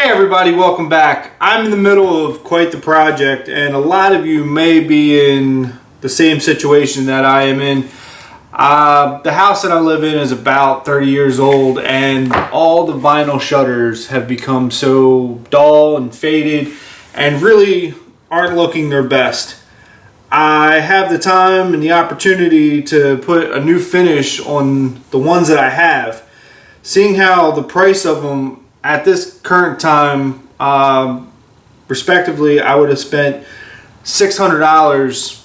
Hey everybody, welcome back. I'm in the middle of quite the project, and a lot of you may be in the same situation that I am in. The house that I live in is about 30 years old, and all the vinyl shutters have become so dull and faded and really aren't looking their best. I have the time and the opportunity to put a new finish on the ones that I have. Seeing how the price of them at this current time, respectively, I would have spent $600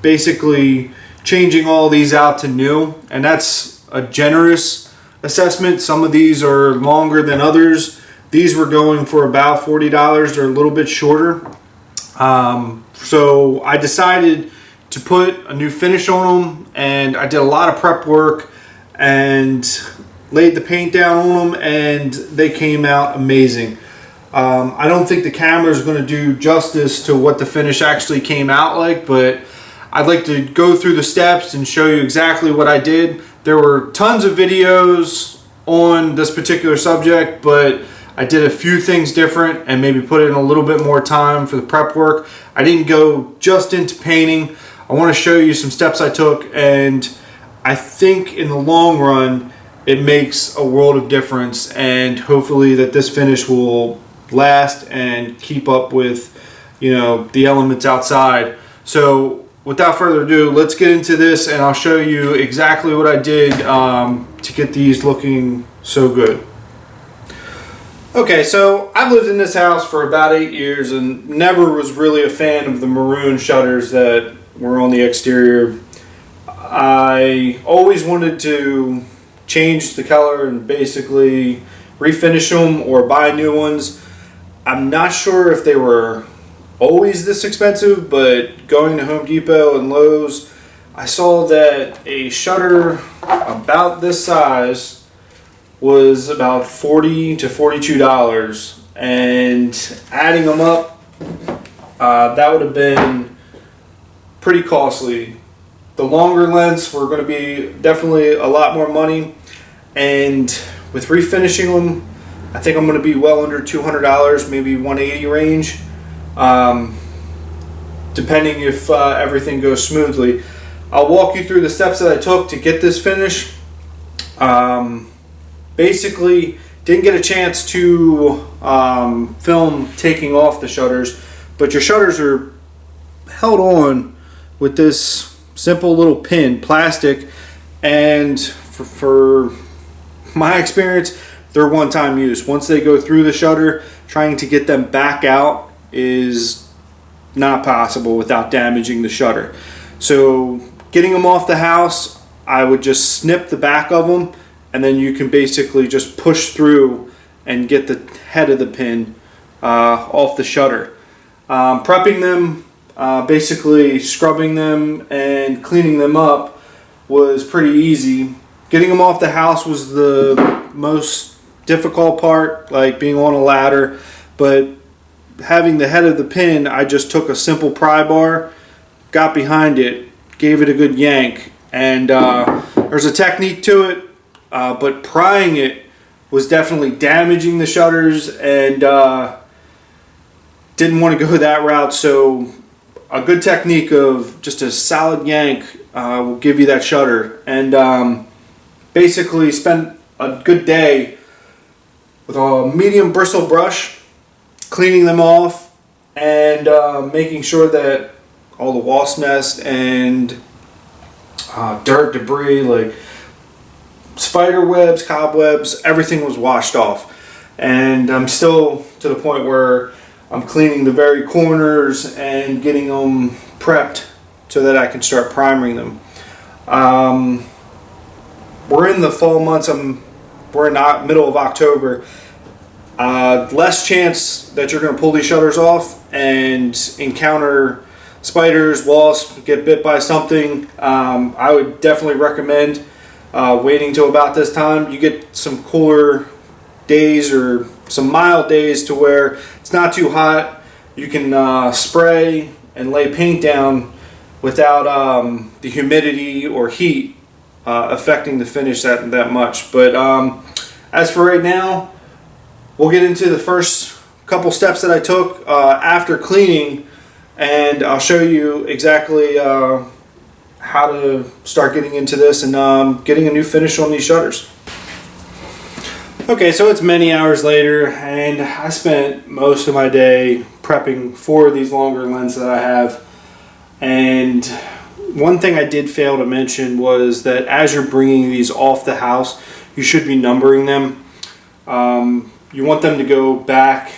basically changing all these out to new, and that's a generous assessment. Some of these are longer than others. These were going for about $40. They're a little bit shorter. So I decided to put a new finish on them, and I did a lot of prep work and laid the paint down on them, and they came out amazing. I don't think the camera is going to do justice to what the finish actually came out like, but I'd like to go through the steps and show you exactly what I did. There were tons of videos on this particular subject, but I did a few things different and maybe put in a little bit more time for the prep work. I didn't go just into painting. I want to show you some steps I took, and I think in the long run it makes a world of difference, and hopefully that this finish will last and keep up with, you know, the elements outside. So without further ado, let's get into this, and I'll show you exactly what I did to get these looking so good. Okay, so I've lived in this house for about 8 years and never was really a fan of the maroon shutters that were on the exterior. I always wanted to change the color and basically refinish them or buy new ones. I'm not sure if they were always this expensive, but going to Home Depot and Lowe's, I saw that a shutter about this size was about $40 to $42, and adding them up, that would have been pretty costly. The longer lengths were going to be definitely a lot more money, and with refinishing them, I think I'm going to be well under $200, maybe $180 range, depending if everything goes smoothly. I'll walk you through the steps that I took to get this finish. Basically, didn't get a chance to film taking off the shutters, but your shutters are held on with this simple little pin, plastic, and for my experience, they're one-time use. Once they go through the shutter, trying to get them back out is not possible without damaging the shutter. So getting them off the house, I would just snip the back of them, and then you can basically just push through and get the head of the pin off the shutter. Prepping them, basically scrubbing them and cleaning them up was pretty easy. Getting them off the house was the most difficult part, like being on a ladder, but having the head of the pin, I just took a simple pry bar, got behind it, gave it a good yank, and there's a technique to it, but prying it was definitely damaging the shutters, and didn't want to go that route. So a good technique of just a solid yank will give you that shutter, and basically spent a good day with a medium bristle brush cleaning them off and making sure that all the wasp nest and dirt, debris like spider webs, cobwebs, everything was washed off. And I'm still to the point where I'm cleaning the very corners and getting them prepped so that I can start priming them. We're in the fall months. We're in the middle of October. Less chance that you're going to pull these shutters off and encounter spiders, wasps, get bit by something. I would definitely recommend waiting till about this time. You get some cooler days or some mild days to where it's not too hot. You can spray and lay paint down without the humidity or heat affecting the finish that much. But as for right now, we'll get into the first couple steps that I took after cleaning, and I'll show you exactly how to start getting into this and getting a new finish on these shutters. Okay, so it's many hours later, and I spent most of my day prepping for these longer lenses that I have. And one thing I did fail to mention was that as you're bringing these off the house, you should be numbering them. You want them to go back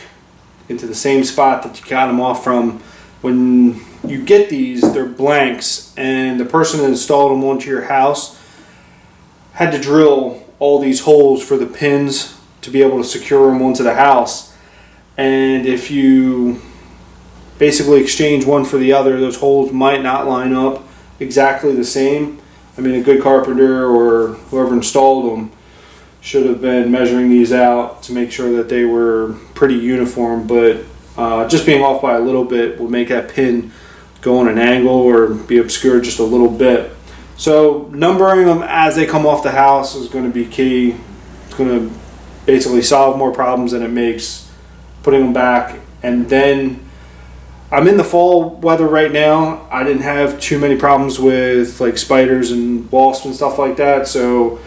into the same spot that you got them off from. When you get these, they're blanks, and the person that installed them onto your house had to drill all these holes for the pins to be able to secure them onto the house. And if you basically exchange one for the other, those holes might not line up exactly the same. I mean, a good carpenter or whoever installed them should have been measuring these out to make sure that they were pretty uniform, but just being off by a little bit will make that pin go on an angle or be obscured just a little bit. So numbering them as they come off the house is going to be key. It's going to basically solve more problems than it makes putting them back. And then I'm in the fall weather right now. I didn't have too many problems with like spiders and wasps and stuff like that. So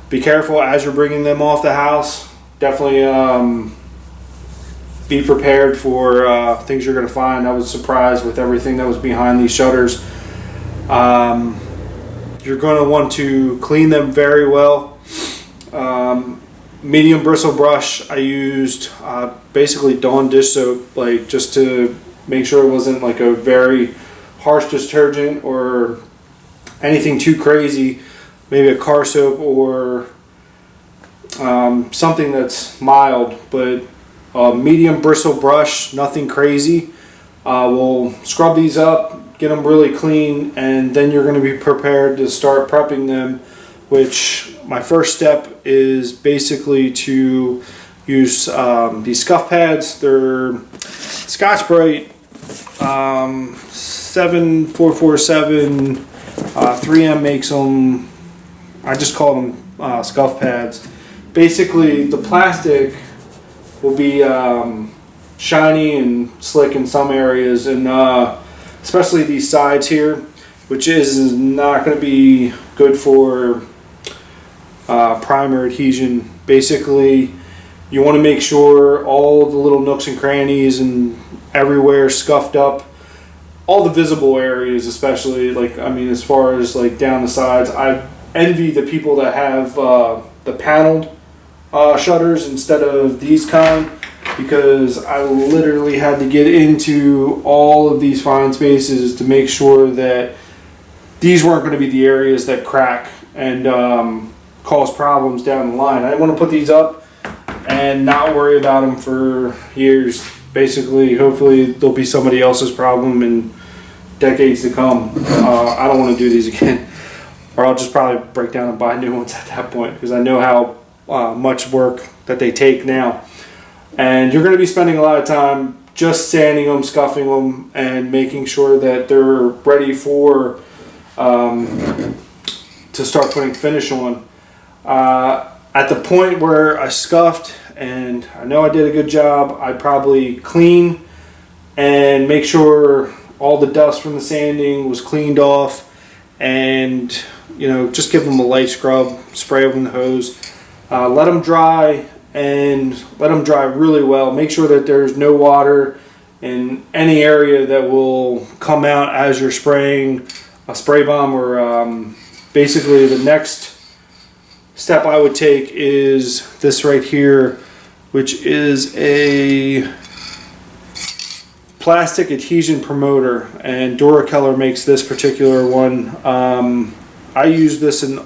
be careful as you're bringing them off the house. Definitely be prepared for things you're going to find. I was surprised with everything that was behind these shutters. You're going to want to clean them very well. Medium bristle brush. I used basically Dawn dish soap, like just to make sure it wasn't like a very harsh detergent or anything too crazy. Maybe a car soap or something that's mild, but medium bristle brush, nothing crazy. We'll scrub these up, get them really clean, and then you're going to be prepared to start prepping them, which my first step is basically to use these scuff pads. They're Scotch-Brite 7447. 3M makes them. I just call them scuff pads. Basically, the plastic will be shiny and slick in some areas, and especially these sides here, which is not going to be good for primer adhesion. Basically, you want to make sure all the little nooks and crannies and everywhere scuffed up, all the visible areas, especially, like, I mean, as far as like down the sides. I envy the people that have the paneled shutters instead of these kind, because I literally had to get into all of these fine spaces to make sure that these weren't going to be the areas that crack and cause problems down the line. I didn't want to put these up and not worry about them for years. Basically, hopefully they'll be somebody else's problem in decades to come. I don't want to do these again, or I'll just probably break down and buy new ones at that point, because I know how much work that they take now. And you're going to be spending a lot of time just sanding them, scuffing them, and making sure that they're ready for to start putting finish on. At the point where I scuffed and I know I did a good job, I probably clean and make sure all the dust from the sanding was cleaned off, and just give them a light scrub, spray them with the hose, let them dry, and let them dry really well. Make sure that there's no water in any area that will come out as you're spraying a spray bomb. Or basically the next step I would take is this right here, which is a plastic adhesion promoter, and Durakeller makes this particular one. I use this in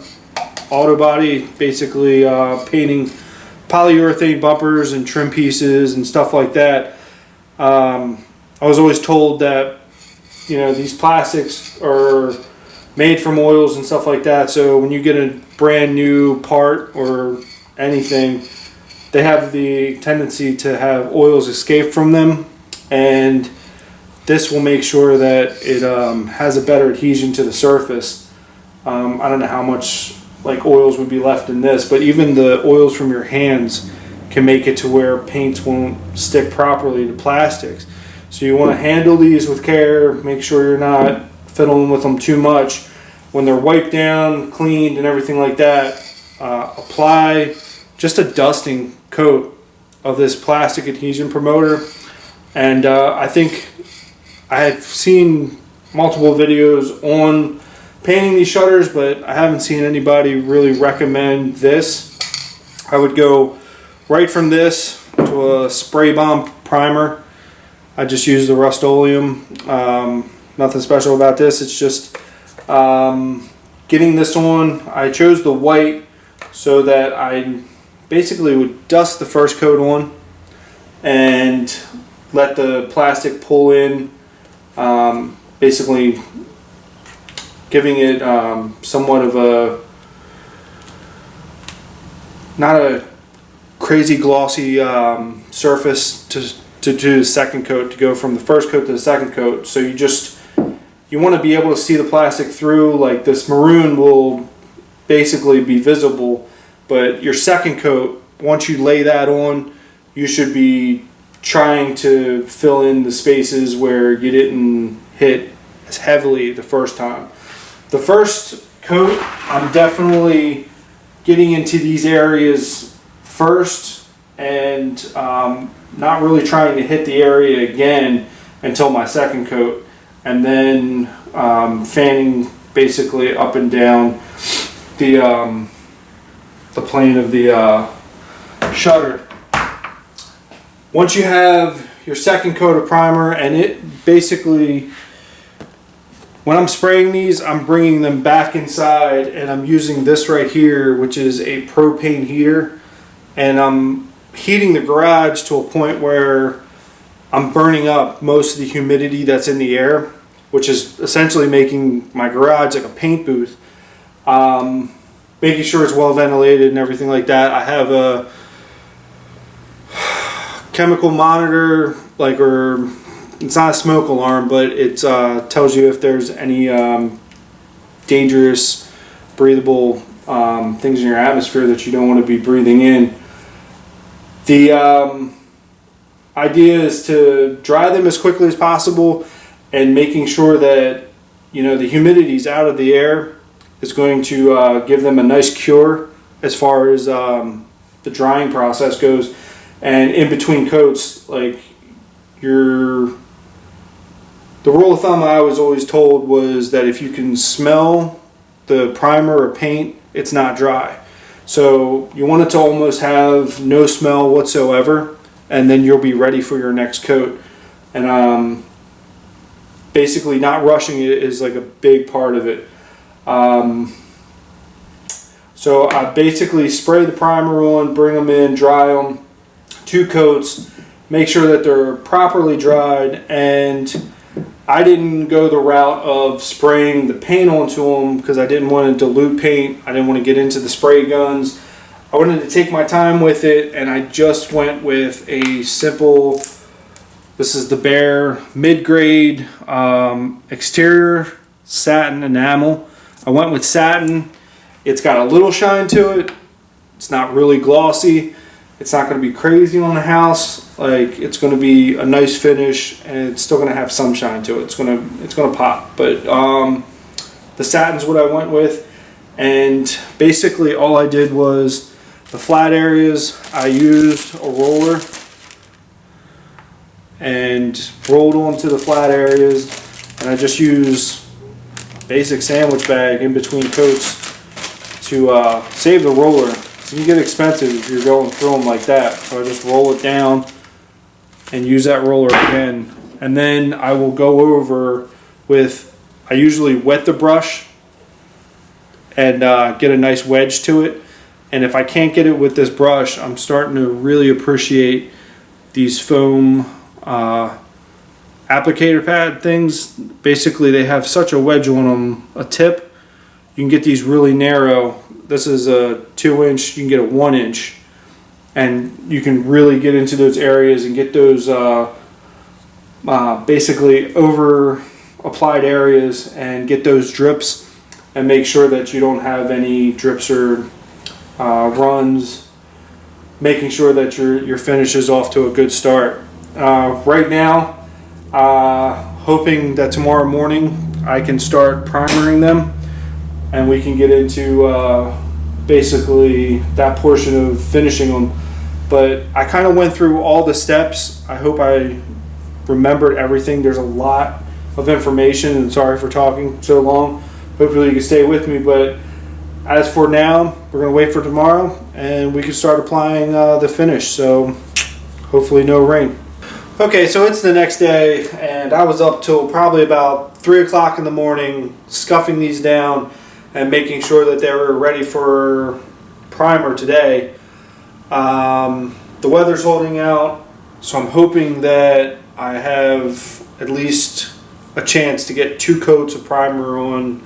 auto body, basically painting polyurethane bumpers and trim pieces and stuff like that. I was always told that these plastics are made from oils and stuff like that, so when you get a brand new part or anything, they have the tendency to have oils escape from them, and this will make sure that it has a better adhesion to the surface. I don't know how much like oils would be left in this, but even the oils from your hands can make it to where paints won't stick properly to plastics. So you want to handle these with care, make sure you're not fiddling with them too much. When they're wiped down, cleaned, and everything like that, apply just a dusting coat of this plastic adhesion promoter. And I think I've seen multiple videos on painting these shutters, but I haven't seen anybody really recommend this. I would go right from this to a spray bomb primer. I just use the Rust-Oleum. Nothing special about this. It's just getting this on. I chose the white so that I basically would dust the first coat on and let the plastic pull in, basically giving it somewhat of a, not a crazy glossy surface to do the second coat, to go from the first coat to the second coat. So you want to be able to see the plastic through. Like this maroon will basically be visible, but your second coat, once you lay that on, you should be trying to fill in the spaces where you didn't hit as heavily the first time. The first coat, I'm definitely getting into these areas first and not really trying to hit the area again until my second coat, and then fanning basically up and down the plane of the shutter. Once you have your second coat of primer, and it basically, when I'm spraying these, I'm bringing them back inside, and I'm using this right here, which is a propane heater, and I'm heating the garage to a point where I'm burning up most of the humidity that's in the air, which is essentially making my garage like a paint booth. Making sure it's well ventilated and everything like that. I have a chemical monitor, or it's not a smoke alarm, but it tells you if there's any dangerous breathable things in your atmosphere that you don't want to be breathing in. The idea is to dry them as quickly as possible, and making sure that the humidity's out of the air is going to give them a nice cure as far as the drying process goes. And in between coats, like the rule of thumb I was always told was that if you can smell the primer or paint, it's not dry. So you want it to almost have no smell whatsoever, and then you'll be ready for your next coat. And basically not rushing it is like a big part of it. So I basically spray the primer on, bring them in, dry them, 2 coats, make sure that they're properly dried. And I didn't go the route of spraying the paint onto them because I didn't want to dilute paint. I didn't want to get into the spray guns. I wanted to take my time with it, and I just went with a simple, this is the Behr mid-grade exterior satin enamel. I went with satin. It's got a little shine to it. It's not really glossy. It's not going to be crazy on the house. Like, it's going to be a nice finish, and it's still going to have some shine to it. It's going to pop. But the satin's what I went with, and basically all I did was the flat areas. I used a roller and rolled onto the flat areas, and I just use a basic sandwich bag in between coats to save the roller. It can get expensive if you're going through them like that. So I just roll it down and use that roller again. And then I will go over with, I usually wet the brush and get a nice wedge to it. And if I can't get it with this brush, I'm starting to really appreciate these foam applicator pad things. Basically, they have such a wedge on them, a tip. You can get these really narrow. This is a 2-inch, you can get a 1-inch. And you can really get into those areas and get those basically over applied areas and get those drips, and make sure that you don't have any drips or runs making sure that your finish is off to a good start. Right now, hoping that tomorrow morning I can start primering them and we can get into basically that portion of finishing them. But I kind of went through all the steps. I hope I remembered everything. There's a lot of information, and sorry for talking so long. Hopefully you can stay with me, but as for now, we're going to wait for tomorrow and we can start applying the finish. So hopefully no rain. Okay, so it's the next day and I was up till probably about 3 o'clock in the morning scuffing these down and making sure that they were ready for primer today. The weather's holding out, so I'm hoping that I have at least a chance to get 2 coats of primer on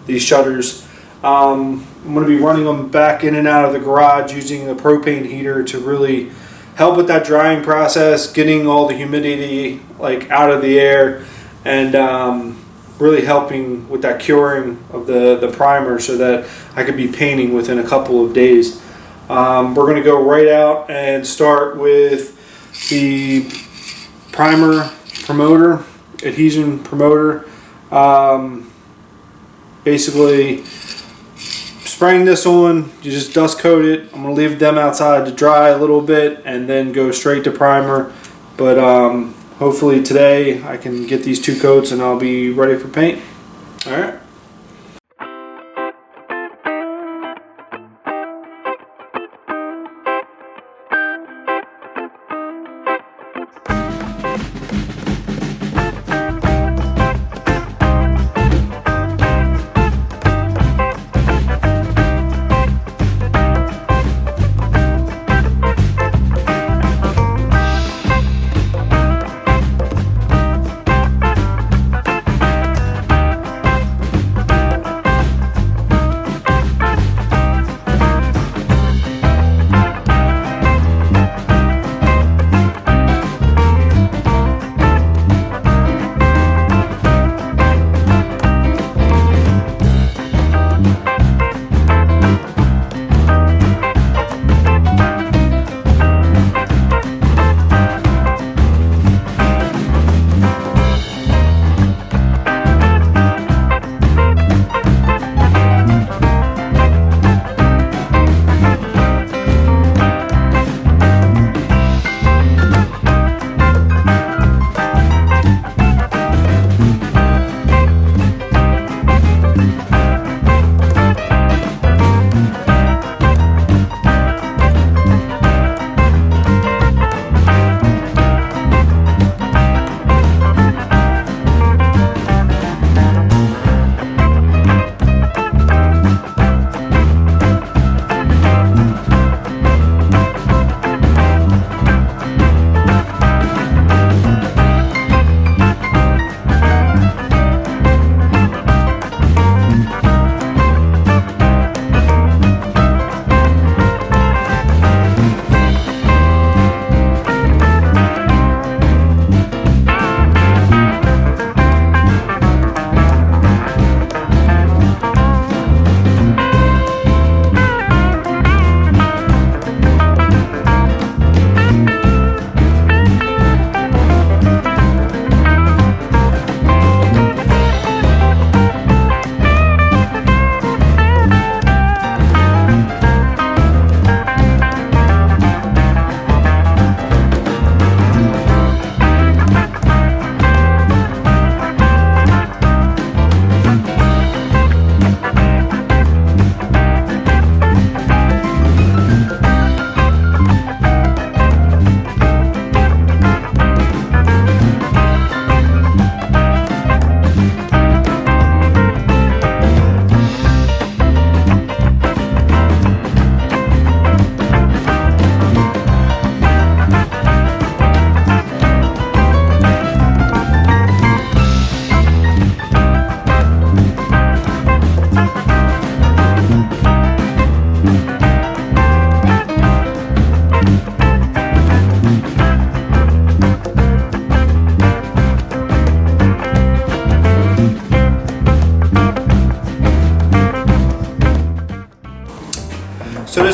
these shutters. I'm going to be running them back in and out of the garage using the propane heater to really help with that drying process, getting all the humidity out of the air, and really helping with that curing of the primer so that I could be painting within a couple of days. We're going to go right out and start with the primer promoter, adhesion promoter. Basically spraying this on, you just dust coat it. I'm going to leave them outside to dry a little bit and then go straight to primer. But hopefully today I can get these 2 coats and I'll be ready for paint. Alright.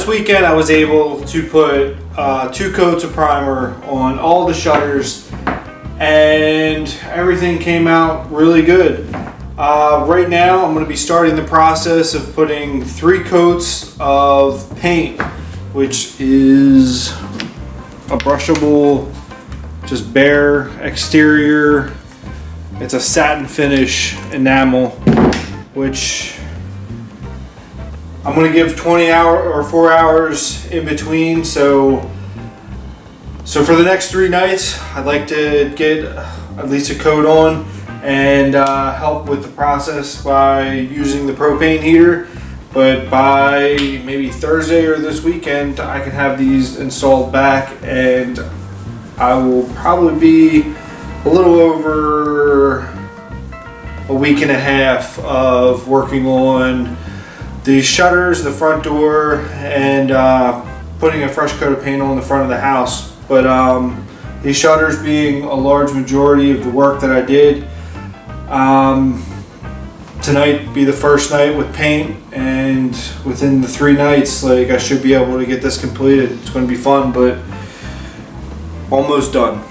this weekend I was able to put 2 coats of primer on all the shutters, and everything came out really good. Right now I'm going to be starting the process of putting 3 coats of paint, which is a brushable, just bare exterior. It's a satin finish enamel, which I'm going to give 4 hours in between. So for the next 3 nights, I'd like to get at least a coat on and help with the process by using the propane heater. But by maybe Thursday or this weekend, I can have these installed back, and I will probably be a little over a week and a half of working on the shutters, the front door, and putting a fresh coat of paint on the front of the house. But these shutters being a large majority of the work that I did, tonight be the first night with paint, and within the 3 nights, like, I should be able to get this completed. It's going to be fun, but almost done.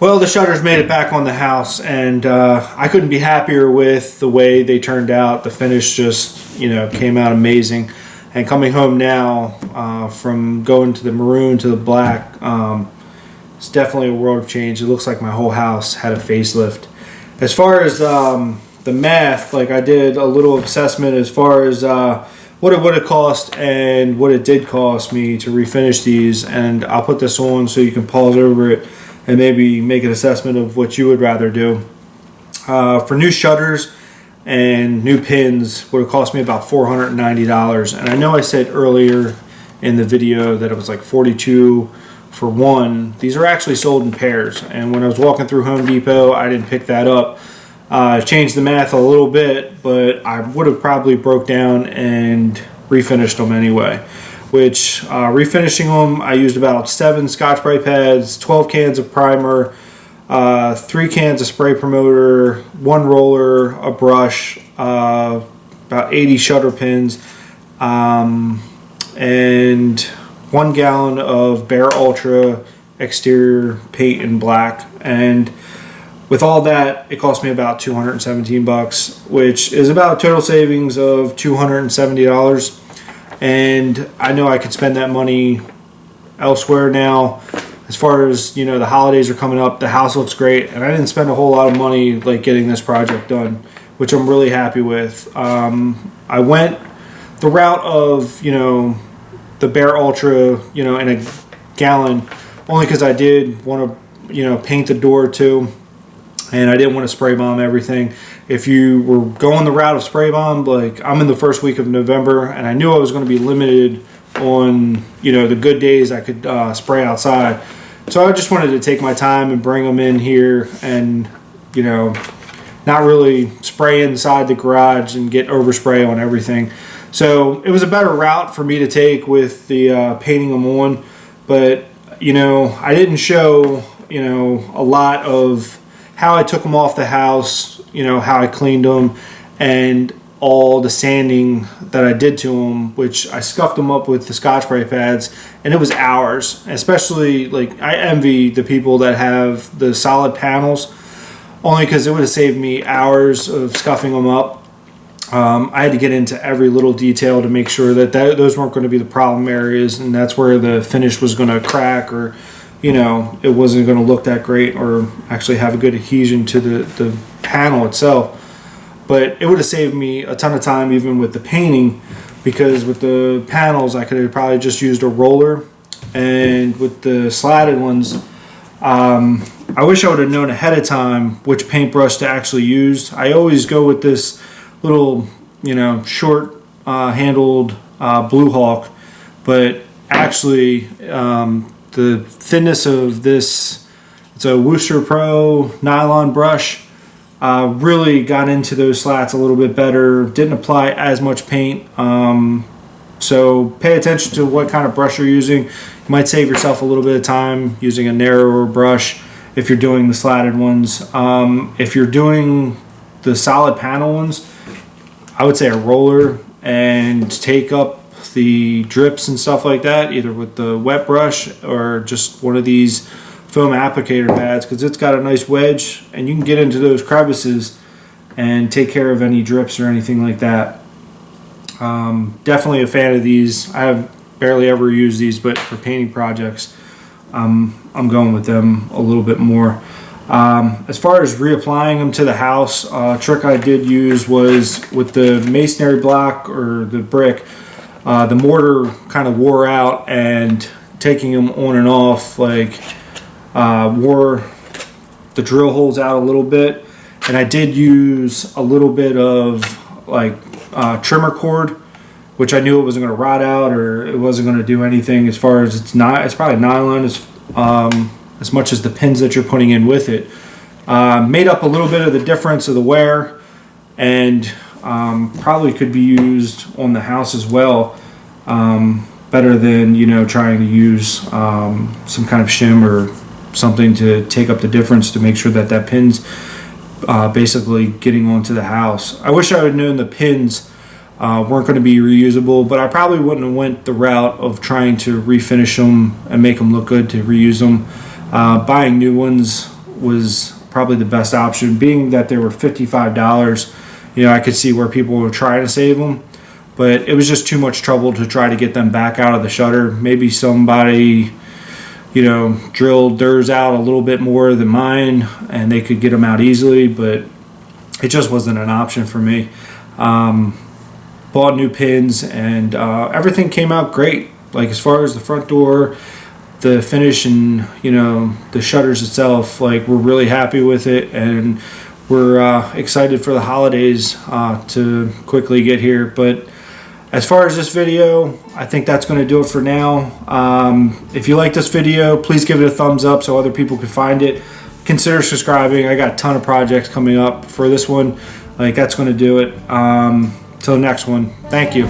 Well, the shutters made it back on the house, and I couldn't be happier with the way they turned out. The finish just, came out amazing. And coming home now, from going to the maroon to the black, it's definitely a world of change. It looks like my whole house had a facelift. As far as the math, like, I did a little assessment as far as what it would have cost and what it did cost me to refinish these, and I'll put this on so you can pause over it and maybe make an assessment of what you would rather do. For new shutters and new pins would have cost me about $490, and I know I said earlier in the video that it was like $42 for one. These are actually sold in pairs, and when I was walking through Home Depot, I didn't pick that up. I changed the math a little bit, but I would have probably broke down and refinished them anyway. which refinishing them, I used about 7 Scotch-Brite pads, 12 cans of primer, 3 cans of spray promoter, 1 roller, a brush, about 80 shutter pins, and 1 gallon of Bare Ultra exterior paint in black. And with all that, it cost me about $217, which is about a total savings of $270. And I know I could spend that money elsewhere now. As far as, you know, the holidays are coming up, the house looks great, and I didn't spend a whole lot of money like getting this project done, which I'm really happy with. I went the route of, you know, the Bare Ultra, you know, in a gallon, only because I did want to, you know, paint the door too, and I didn't want to spray bomb everything. If you were going the route of spray bomb, like I'm in the first week of November, and I knew I was going to be limited on, you know, the good days I could spray outside. So I just wanted to take my time and bring them in here and, you know, not really spray inside the garage and get overspray on everything. So it was a better route for me to take with the painting them on. But, you know, I didn't show, you know, a lot of how I took them off the house, you know, how I cleaned them, and all the sanding that I did to them, which I scuffed them up with the Scotch-Brite pads, and it was hours. Especially, like, I envy the people that have the solid panels, only because it would have saved me hours of scuffing them up. I had to get into every little detail to make sure that those weren't going to be the problem areas, and that's where the finish was going to crack, or, you know, it wasn't going to look that great or actually have a good adhesion to the panel itself. But it would have saved me a ton of time even with the painting, because with the panels I could have probably just used a roller, and with the slatted ones, I wish I would have known ahead of time which paintbrush to actually use. I always go with this little, you know, short handled Blue Hawk, but actually the thinness of this, it's a Worcester Pro nylon brush, really got into those slats a little bit better, didn't apply as much paint. So pay attention to what kind of brush you're using. You might save yourself a little bit of time using a narrower brush if you're doing the slatted ones. If you're doing the solid panel ones, I would say a roller, and take up the drips and stuff like that, either with the wet brush or just one of these foam applicator pads, because it's got a nice wedge and you can get into those crevices and take care of any drips or anything like that. Definitely a fan of these. I have barely ever used these, but for painting projects, I'm going with them a little bit more. As far as reapplying them to the house, a trick I did use was with the masonry block or the brick, the mortar kind of wore out, and taking them on and off, like, wore the drill holes out a little bit. And I did use a little bit of, like, trimmer cord, which I knew it wasn't going to rot out or it wasn't going to do anything. As far as it's probably nylon as much as the pins that you're putting in with it. Made up a little bit of the difference of the wear, and probably could be used on the house as well, better than, you know, trying to use some kind of shim or something to take up the difference to make sure that that pin's basically getting onto the house. I wish I would known the pins weren't going to be reusable, but I probably wouldn't have went the route of trying to refinish them and make them look good to reuse them. Buying new ones was probably the best option, being that they were $55. You know, I could see where people were trying to save them, but it was just too much trouble to try to get them back out of the shutter. Maybe somebody, you know, drilled theirs out a little bit more than mine and they could get them out easily, but it just wasn't an option for me. Bought new pins, and everything came out great. Like, as far as the front door, the finish, and, you know, the shutters itself, like, we're really happy with it, and we're excited for the holidays to quickly get here. But as far as this video, I think that's going to do it for now. If you like this video, please give it a thumbs up so other people can find it. Consider subscribing. I got a ton of projects coming up. For this one, like, that's going to do it. Till next one, thank you.